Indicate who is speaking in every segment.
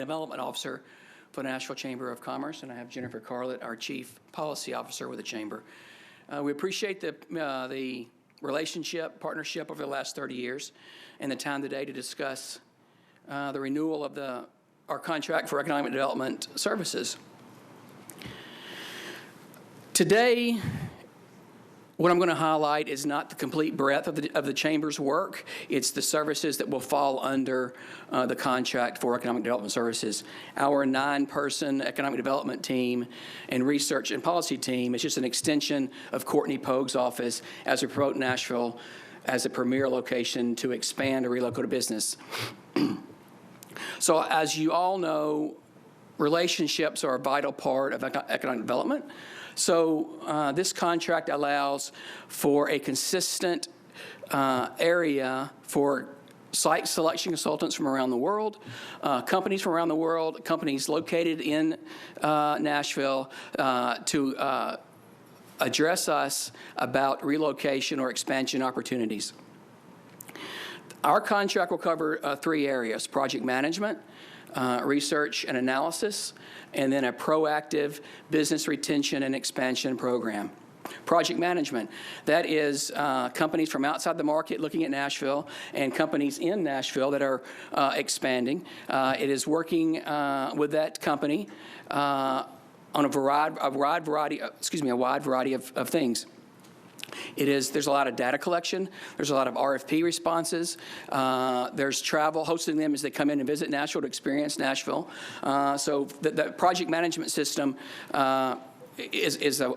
Speaker 1: Development Officer for the Nashville Chamber of Commerce, and I have Jennifer Carlett, our Chief Policy Officer with the Chamber. We appreciate the relationship, partnership over the last 30 years, and the time today to discuss the renewal of our contract for economic development services. Today, what I'm going to highlight is not the complete breadth of the Chamber's work. It's the services that will fall under the contract for economic development services. Our 9-person economic development team and research and policy team is just an extension of Courtney Pogue's office as we promote Nashville as a premier location to expand or relocate a business. So as you all know, relationships are a vital part of economic development. So this contract allows for a consistent area for site selection consultants from around the world, companies from around the world, companies located in Nashville to address us about relocation or expansion opportunities. Our contract will cover 3 areas: project management, research and analysis, and then a proactive business retention and expansion program. Project management, that is companies from outside the market looking at Nashville and companies in Nashville that are expanding. It is working with that company on a wide variety of things. There's a lot of data collection, there's a lot of RFP responses, there's travel, hosting them as they come in and visit Nashville to experience Nashville. So the project management system is a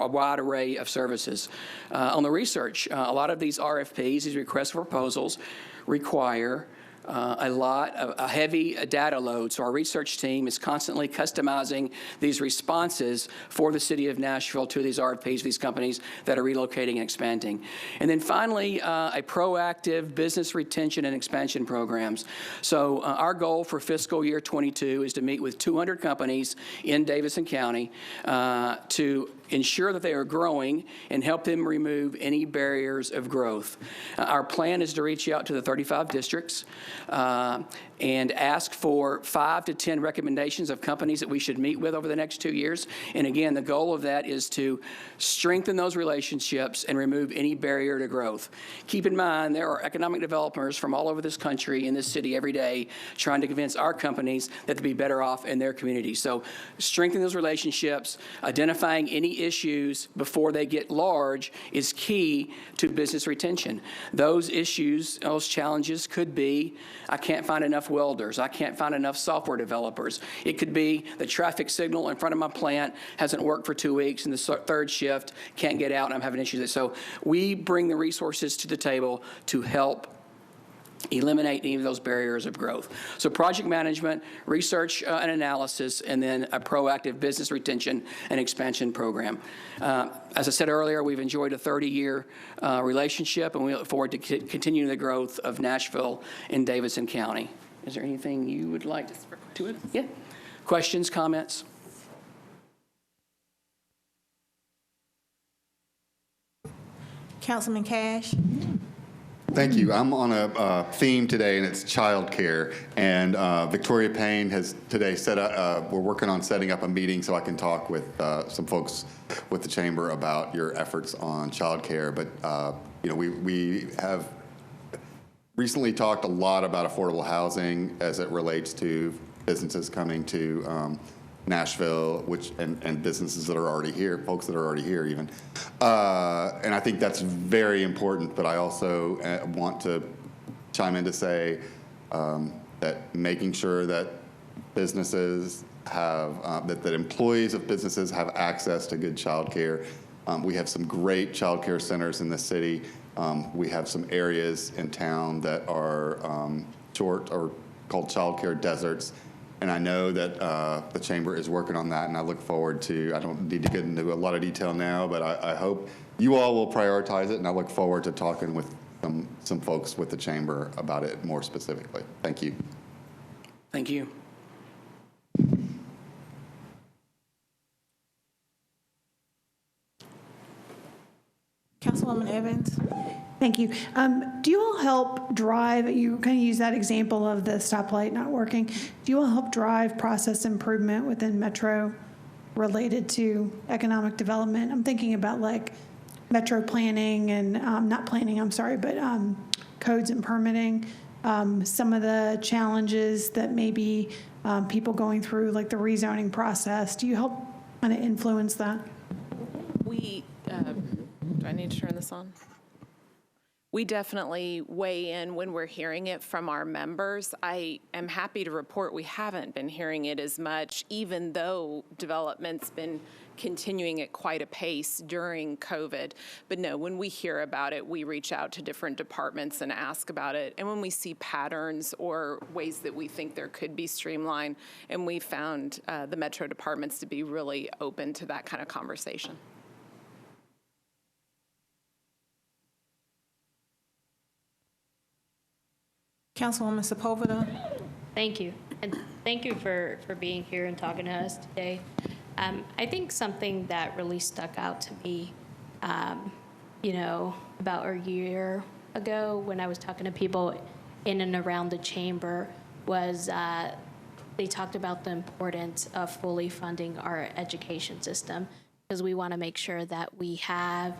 Speaker 1: wide array of services. On the research, a lot of these RFPs, these requests for proposals, require a heavy data load. So our research team is constantly customizing these responses for the city of Nashville to these RFPs, these companies that are relocating and expanding. And then finally, a proactive business retention and expansion programs. So our goal for fiscal year 22 is to meet with 200 companies in Davidson County to ensure that they are growing and help them remove any barriers of growth. Our plan is to reach out to the 35 districts and ask for 5 to 10 recommendations of companies that we should meet with over the next 2 years. And again, the goal of that is to strengthen those relationships and remove any barrier to growth. Keep in mind, there are economic developers from all over this country, in this city every day, trying to convince our companies that they'd be better off in their community. So strengthening those relationships, identifying any issues before they get large is key to business retention. Those issues, those challenges could be, I can't find enough welders, I can't find enough software developers. It could be the traffic signal in front of my plant hasn't worked for 2 weeks and the 3rd shift can't get out and I'm having issues. So we bring the resources to the table to help eliminate any of those barriers of growth. So project management, research and analysis, and then a proactive business retention and expansion program. As I said earlier, we've enjoyed a 30-year relationship, and we look forward to continuing the growth of Nashville and Davidson County. Is there anything you would like to it? Yeah. Questions, comments?
Speaker 2: Councilman Cash.
Speaker 3: Thank you. I'm on a theme today, and it's child care. And Victoria Payne has today set up, we're working on setting up a meeting so I can talk with some folks with the Chamber about your efforts on child care. But, you know, we have recently talked a lot about affordable housing as it relates to businesses coming to Nashville, and businesses that are already here, folks that are already here even. And I think that's very important, but I also want to chime in to say that making sure that businesses have, that employees of businesses have access to good child care. We have some great child care centers in the city. We have some areas in town that are short or called child care deserts. And I know that the Chamber is working on that, and I look forward to, I don't need to get into a lot of detail now, but I hope you all will prioritize it, and I look forward to talking with some folks with the Chamber about it more specifically. Thank you.
Speaker 1: Thank you.
Speaker 2: Councilwoman Evans. Thank you. Do you all help drive, you kind of use that example of the stoplight not working. Do you all help drive process improvement within Metro related to economic development? I'm thinking about like Metro planning and, not planning, I'm sorry, but codes and permitting. Some of the challenges that maybe people going through, like the rezoning process. Do you help kind of influence that?
Speaker 4: We, do I need to turn this on? We definitely weigh in when we're hearing it from our members. I am happy to report we haven't been hearing it as much, even though development's been continuing at quite a pace during COVID. But no, when we hear about it, we reach out to different departments and ask about it. And when we see patterns or ways that we think there could be streamlined, and we found the Metro departments to be really open to that kind of conversation.
Speaker 5: Councilwoman Sepulveda.
Speaker 6: Thank you. And thank you for being here and talking to us today. I think something that really stuck out to me, about a year ago when I was talking to people in and around the chamber was they talked about the importance of fully funding our education system, because we want to make sure that we have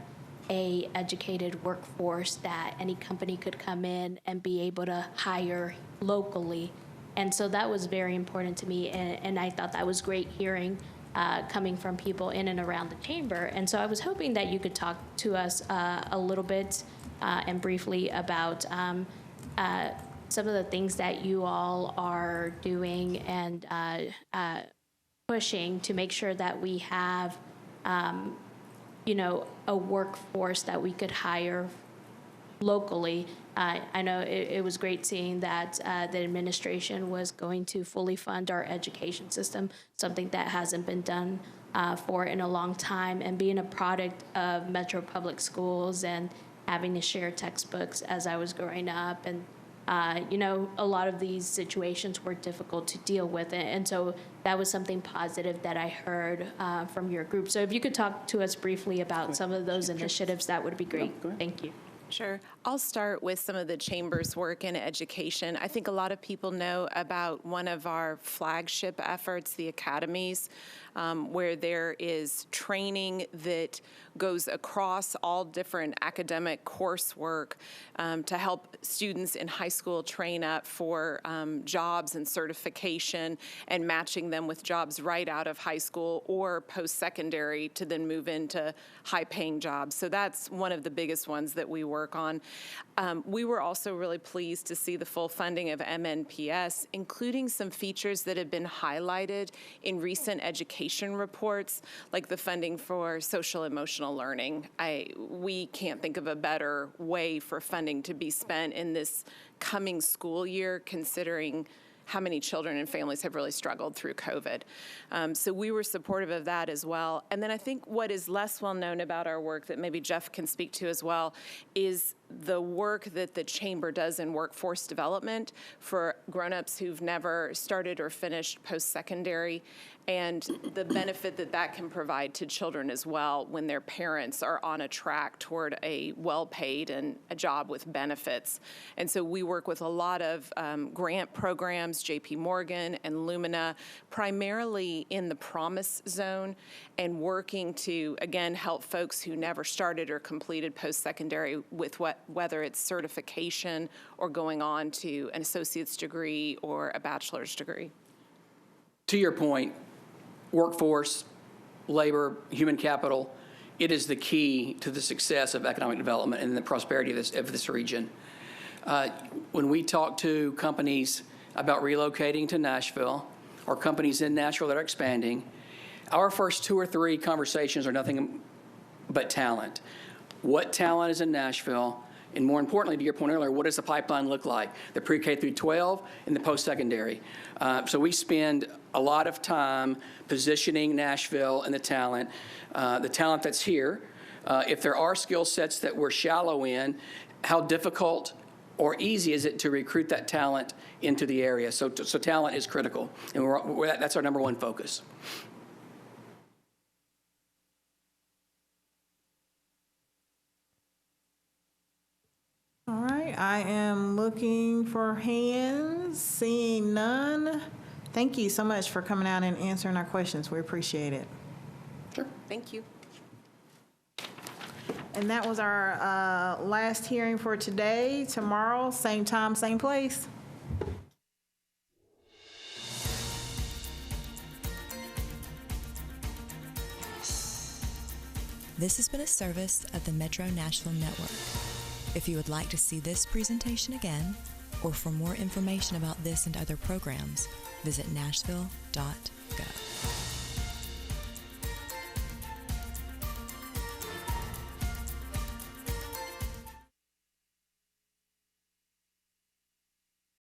Speaker 6: a educated workforce that any company could come in and be able to hire locally. And so that was very important to me, and I thought that was great hearing coming from people in and around the chamber. And so I was hoping that you could talk to us a little bit and briefly about some of the things that you all are doing and pushing to make sure that we have a workforce that we could hire locally. I know it was great seeing that the administration was going to fully fund our education system, something that hasn't been done in a long time, and being a product of Metro Public Schools and having to share textbooks as I was growing up. And a lot of these situations were difficult to deal with. And so that was something positive that I heard from your group. So if you could talk to us briefly about some of those initiatives, that would be great. Thank you.
Speaker 4: Sure. I'll start with some of the chamber's work in education. I think a lot of people know about one of our flagship efforts, the academies, where there is training that goes across all different academic coursework to help students in high school train up for jobs and certification, and matching them with jobs right out of high school or post-secondary to then move into high-paying jobs. So that's one of the biggest ones that we work on. We were also really pleased to see the full funding of MNPS, including some features that have been highlighted in recent education reports, like the funding for social emotional learning. We can't think of a better way for funding to be spent in this coming school year, considering how many children and families have really struggled through COVID. So we were supportive of that as well. And then I think what is less well known about our work that maybe Jeff can speak to as well is the work that the chamber does in workforce development for grown-ups who've never started or finished post-secondary, and the benefit that that can provide to children as well when their parents are on a track toward a well-paid and a job with benefits. And so we work with a lot of grant programs, JP Morgan and Lumina, primarily in the promise zone, and working to, again, help folks who never started or completed post-secondary with whether it's certification or going on to an associate's degree or a bachelor's degree.
Speaker 1: To your point, workforce, labor, human capital, it is the key to the success of economic development and the prosperity of this region. When we talk to companies about relocating to Nashville, or companies in Nashville that are expanding, our first 2 or 3 conversations are nothing but talent. What talent is in Nashville? And more importantly, to your point earlier, what does the pipeline look like? The pre-K through 12 and the post-secondary. So we spend a lot of time positioning Nashville and the talent that's here. If there are skill sets that we're shallow in, how difficult or easy is it to recruit that talent into the area? So talent is critical, and that's our number one focus.
Speaker 5: I am looking for hands, seeing none. Thank you so much for coming out and answering our questions. We appreciate it.
Speaker 4: Thank you.
Speaker 5: And that was our last hearing for today. Tomorrow, same time, same place.
Speaker 7: This has been a service of the Metro Nashville Network. If you would like to see this presentation again, or for more information about this and other programs, visit nashville.gov.